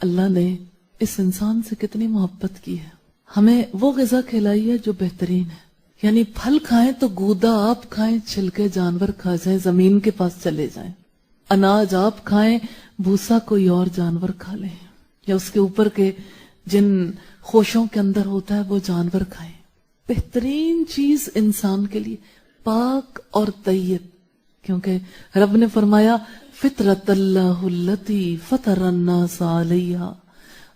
اللہ نے اس انسان سے کتنی محبت کی ہے، ہمیں وہ غذا کھلائی ہے جو بہترین ہے، یعنی پھل کھائیں تو گودا آپ کھائیں، چھلکے جانور کھا جائیں، زمین کے پاس چلے جائیں، اناج آپ کھائیں، بھوسا کوئی اور جانور کھا لیں، یا اس کے اوپر کے جن خوشوں کے اندر ہوتا ہے وہ جانور کھائیں۔ بہترین چیز انسان کے لیے پاک اور طیب، کیونکہ رب نے فرمایا فطرت اللہ التی فطر الناس علیہا،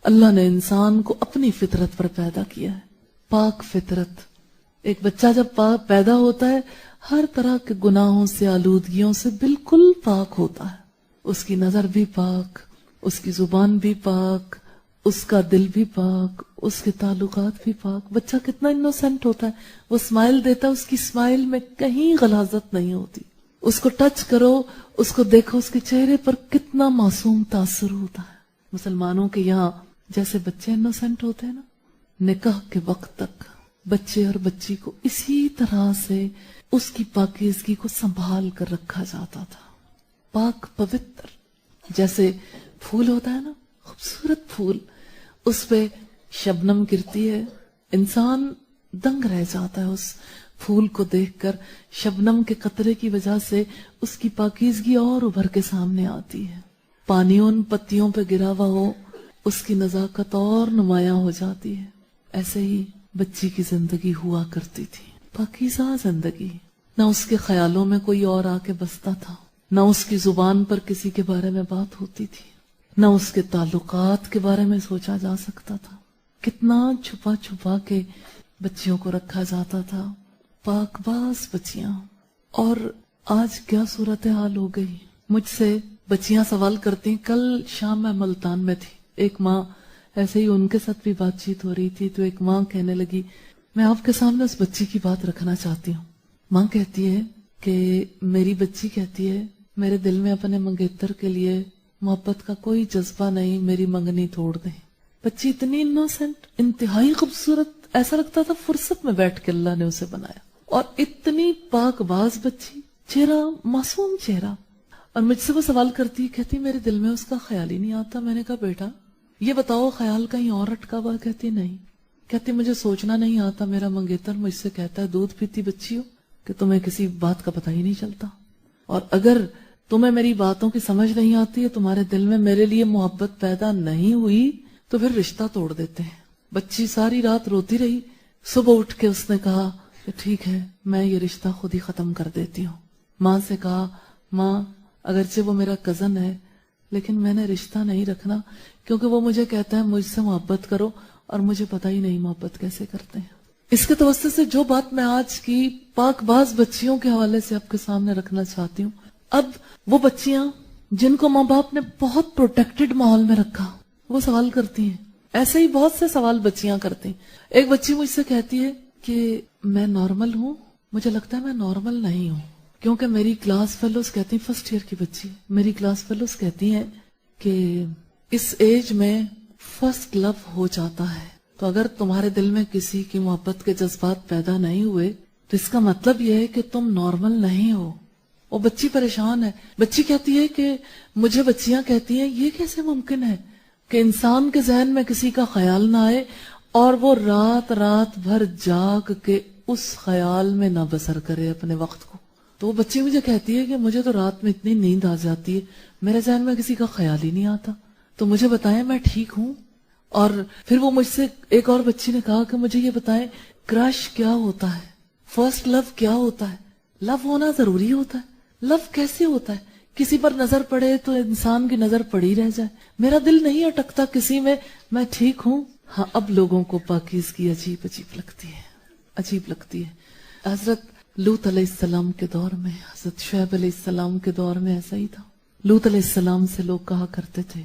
اللہ نے انسان کو اپنی فطرت پر پیدا کیا ہے، پاک فطرت۔ ایک بچہ جب پیدا ہوتا ہے ہر طرح کے گناہوں سے، آلودگیوں سے بالکل پاک ہوتا ہے، اس کی نظر بھی پاک، اس کی زبان بھی پاک، اس کا دل بھی پاک، اس کے تعلقات بھی پاک۔ بچہ کتنا انوسینٹ ہوتا ہے، وہ اسمائل دیتا ہے، اس کی اسمائل میں کہیں غلاظت نہیں ہوتی، اس کو ٹچ کرو، اس کو دیکھو، اس کے چہرے پر کتنا معصوم تاثر ہوتا ہے۔ مسلمانوں کے یہاں جیسے بچے انوسینٹ ہوتے ہیں نا، نکاح کے وقت تک بچے اور بچی کو اسی طرح سے اس کی پاکیزگی کو سنبھال کر رکھا جاتا تھا، پاک پوتر۔ جیسے پھول ہوتا ہے نا، خوبصورت پھول، اس پہ شبنم گرتی ہے، انسان دنگ رہ جاتا ہے اس پھول کو دیکھ کر، شبنم کے قطرے کی وجہ سے اس کی پاکیزگی اور ابھر کے سامنے آتی ہے، پانی ان پتیوں پہ گرا ہوا ہو، اس کی نزاکت اور نمایاں ہو جاتی ہے۔ ایسے ہی بچی کی زندگی ہوا کرتی تھی، پاکیزہ زندگی، نہ اس کے خیالوں میں کوئی اور آ کے بستا تھا، نہ اس کی زبان پر کسی کے بارے میں بات ہوتی تھی، نہ اس کے تعلقات کے بارے میں سوچا جا سکتا تھا، کتنا چھپا چھپا کے بچیوں کو رکھا جاتا تھا، پاک باز بچیاں۔ اور آج کیا صورتحال ہو گئی، مجھ سے بچیاں سوال کرتی، کل شام میں ملتان میں تھی، ایک ماں ایسے ہی ان کے ساتھ بھی بات چیت ہو رہی تھی، تو ایک ماں کہنے لگی میں آپ کے سامنے اس بچی کی بات رکھنا چاہتی ہوں۔ ماں کہتی ہے کہ میری بچی کہتی ہے میرے دل میں اپنے منگیتر کے لیے محبت کا کوئی جذبہ نہیں، میری منگنی توڑ دیں۔ بچی اتنی انوسینٹ، انتہائی خوبصورت، ایسا لگتا تھا فرصت میں بیٹھ کے اللہ نے اسے بنایا، اور اتنی پاک باز بچی، چہرہ معصوم چہرہ۔ اور مجھ سے وہ سوال کرتی، کہتی میرے دل میں اس کا خیال ہی نہیں آتا۔ میں نے کہا بیٹا یہ بتاؤ خیال کہیں اور اٹکا ہوا؟ کہتی نہیں، کہتی مجھے سوچنا نہیں آتا، میرا منگیتر مجھ سے کہتا ہے دودھ پیتی بچی ہو کہ تمہیں کسی بات کا پتہ ہی نہیں چلتا، اور اگر تمہیں میری باتوں کی سمجھ نہیں آتی ہے، تمہارے دل میں میرے لیے محبت پیدا نہیں ہوئی، تو پھر رشتہ توڑ دیتے ہیں۔ بچی ساری رات روتی رہی، صبح اٹھ کے اس نے کہا کہ ٹھیک ہے میں یہ رشتہ خود ہی ختم کر دیتی ہوں۔ ماں سے کہا ماں اگرچہ وہ میرا کزن ہے لیکن میں نے رشتہ نہیں رکھنا، کیونکہ وہ مجھے کہتا ہے مجھ سے محبت کرو، اور مجھے پتہ ہی نہیں محبت کیسے کرتے ہیں۔ اس کے توسط سے جو بات میں آج کی پاک باز بچیوں کے حوالے سے آپ کے سامنے رکھنا چاہتی ہوں، اب وہ بچیاں جن کو ماں باپ نے بہت پروٹیکٹڈ ماحول میں رکھا، وہ سوال کرتی ہیں، ایسے ہی بہت سے سوال بچیاں کرتی ہیں۔ ایک بچی مجھ سے کہتی ہے کہ میں نارمل ہوں، مجھے لگتا ہے میں نارمل نہیں ہوں، کیونکہ میری کلاس فیلوز کہتی ہیں، فرسٹ ایئر کی بچی، میری کلاس فیلوز کہتی ہیں کہ اس ایج میں فرسٹ لو ہو جاتا ہے، تو اگر تمہارے دل میں کسی کی محبت کے جذبات پیدا نہیں ہوئے تو اس کا مطلب یہ ہے کہ تم نارمل نہیں ہو۔ وہ بچی پریشان ہے، بچی کہتی ہے کہ مجھے بچیاں کہتی ہیں یہ کیسے ممکن ہے کہ انسان کے ذہن میں کسی کا خیال نہ آئے اور وہ رات رات بھر جاگ کے اس خیال میں نہ بسر کرے اپنے وقت کو۔ تو وہ بچی مجھے کہتی ہے کہ مجھے تو رات میں اتنی نیند آ جاتی ہے، میرے ذہن میں کسی کا خیال ہی نہیں آتا، تو مجھے بتائیں میں ٹھیک ہوں؟ اور پھر وہ مجھ سے ایک اور بچی نے کہا کہ مجھے یہ بتائیں کرش کیا ہوتا ہے، فرسٹ لو کیا ہوتا ہے، لو ہونا ضروری ہوتا ہے، لو کیسے ہوتا ہے؟ کسی پر نظر پڑے تو انسان کی نظر پڑی رہ جائے، میرا دل نہیں اٹکتا کسی میں ٹھیک ہوں۔ ہاں اب لوگوں کو پاکیزگی عجیب عجیب لگتی ہے، عجیب لگتی ہے۔ حضرت لوط علیہ السلام کے دور میں، حضرت شعیب علیہ السلام کے دور میں ایسا ہی تھا۔ لوط علیہ السلام سے لوگ کہا کرتے تھے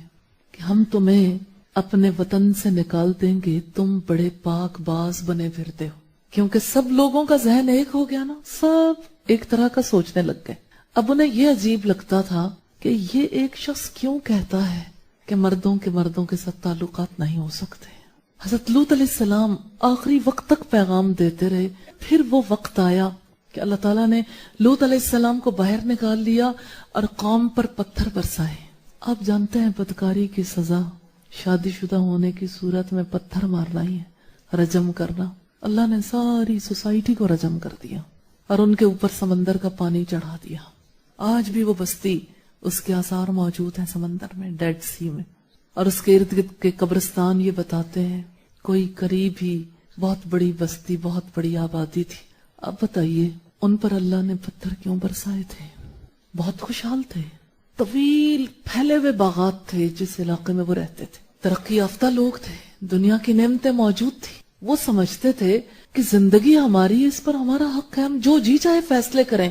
کہ ہم تمہیں اپنے وطن سے نکال دیں گے، تم بڑے پاک باز بنے پھرتے ہو، کیونکہ سب لوگوں کا ذہن ایک ہو گیا نا، سب ایک طرح کا سوچنے لگ گئے۔ اب انہیں یہ عجیب لگتا تھا کہ یہ ایک شخص کیوں کہتا ہے کہ مردوں کے ساتھ تعلقات نہیں ہو سکتے۔ حضرت لوط علیہ السلام آخری وقت تک پیغام دیتے رہے، پھر وہ وقت آیا کہ اللہ تعالیٰ نے لوط علیہ السلام کو باہر نکال لیا اور قوم پر پتھر برسائے۔ آپ جانتے ہیں بدکاری کی سزا شادی شدہ ہونے کی صورت میں پتھر مارنا ہی ہے، رجم کرنا. اللہ نے ساری سوسائٹی کو رجم کر دیا اور ان کے اوپر سمندر کا پانی چڑھا دیا. آج بھی وہ بستی، اس کے آثار موجود ہیں سمندر میں، ڈیڈ سی میں، اور اس کے ارد گرد کے قبرستان یہ بتاتے ہیں کوئی قریب ہی بہت بڑی بستی، بہت بڑی آبادی تھی. اب بتائیے ان پر اللہ نے پتھر کیوں برسائے تھے؟ بہت خوشحال تھے، طویل پھیلے ہوئے باغات تھے جس علاقے میں وہ رہتے تھے، ترقی یافتہ لوگ تھے، دنیا کی نعمتیں موجود تھی. وہ سمجھتے تھے کہ زندگی ہماری ہے، اس پر ہمارا حق ہے، ہم جو جی چاہے فیصلے کریں.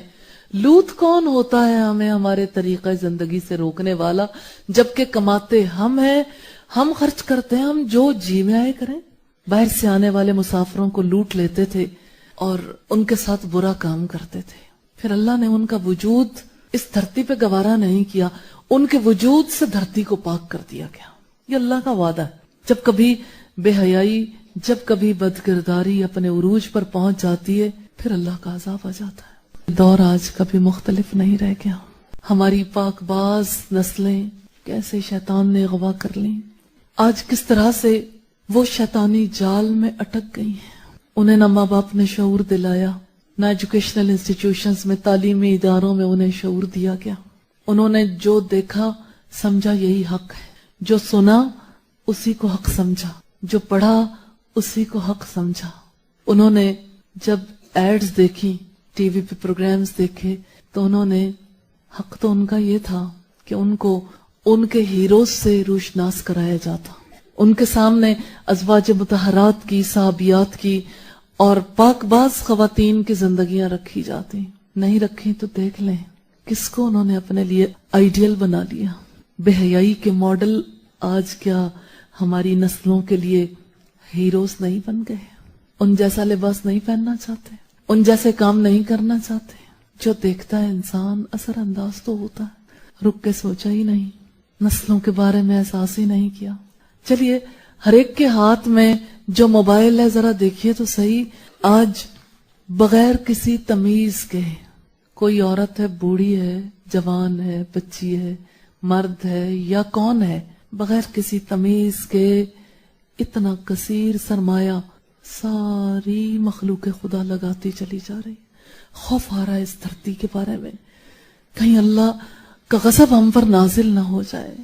لوٹ کون ہوتا ہے ہمیں ہمارے طریقہ زندگی سے روکنے والا، جبکہ کماتے ہم ہیں، ہم خرچ کرتے ہیں، ہم جو جی میں آئے کریں. باہر سے آنے والے مسافروں کو لوٹ لیتے تھے اور ان کے ساتھ برا کام کرتے تھے. پھر اللہ نے ان کا وجود اس دھرتی پہ گوارا نہیں کیا، ان کے وجود سے دھرتی کو پاک کر دیا گیا. یہ اللہ کا وعدہ ہے. جب کبھی بے حیائی، جب کبھی بدکرداری اپنے عروج پر پہنچ جاتی ہے، پھر اللہ کا عذاب آ جاتا ہے. دور آج کبھی مختلف نہیں رہ گیا. ہماری پاک باز نسلیں کیسے شیطان نے اغوا کر لیں، آج کس طرح سے وہ شیطانی جال میں اٹک گئی ہیں. انہیں نہ ماں باپ نے شعور دلایا، نہ ایجوکیشنل انسٹیٹیوشنز میں، تعلیمی اداروں میں انہیں شعور دیا گیا. انہوں نے جو دیکھا سمجھا یہی حق ہے، جو سنا اسی کو حق سمجھا، جو پڑھا اسی کو حق سمجھا. انہوں نے جب ایڈز دیکھی، ٹی وی پہ پروگرامز دیکھے، تو انہوں نے حق تو ان کا یہ تھا کہ ان کو ان کے ہیروز سے روشناس کرایا جاتا، ان کے سامنے ازواج مطہرات کی، صحابیات کی اور پاک باز خواتین کی زندگیاں رکھی جاتی. نہیں رکھی تو دیکھ لیں کس کو انہوں نے اپنے لیے آئیڈیل بنا لیا. بے حیائی کے ماڈل آج کیا ہماری نسلوں کے لیے ہیروز نہیں بن گئے؟ ان جیسا لباس نہیں پہننا چاہتے، ان جیسے کام نہیں کرنا چاہتے. جو دیکھتا ہے انسان اثر انداز تو ہوتا ہے، رک کے سوچا ہی نہیں، نسلوں کے بارے میں احساس ہی نہیں کیا. چلیے ہر ایک کے ہاتھ میں جو موبائل ہے ذرا دیکھیے تو صحیح. آج بغیر کسی تمیز کے، کوئی عورت ہے، بوڑھی ہے، جوان ہے، بچی ہے، مرد ہے یا کون ہے، بغیر کسی تمیز کے اتنا کثیر سرمایہ ساری مخلوق خدا لگاتی چلی جا رہی. خوف آ رہا ہے اس دھرتی کے بارے میں، کہیں اللہ کا غضب ہم پر نازل نہ ہو جائے.